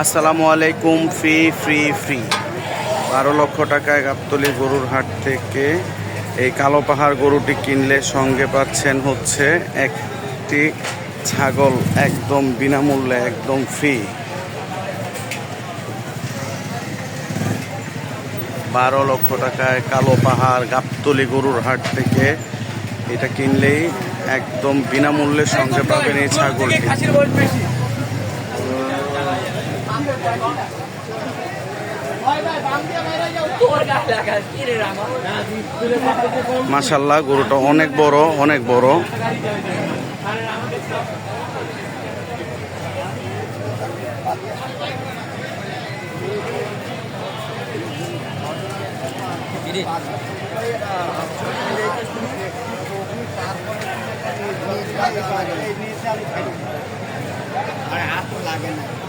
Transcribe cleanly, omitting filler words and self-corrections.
আসসালামু আলাইকুম। Free free free 12 লক্ষ টাকায় গাবতলী গরুর হাট থেকে এই কালো পাহাড় গরুটি কিনলে সঙ্গে পাচ্ছেন হচ্ছে একটি ছাগল, একদম বিনামূল্যে, একদম ফ্রি। 12 লক্ষ টাকায় কালো পাহাড় গাবতলী গরুর হাট থেকে এটা কিনলেই একদম বিনামূল্যে সঙ্গে পাবেন এই ছাগলটি। মাশাআল্লাহ, গরুটা অনেক বড়, অনেক বড়। লাগে না।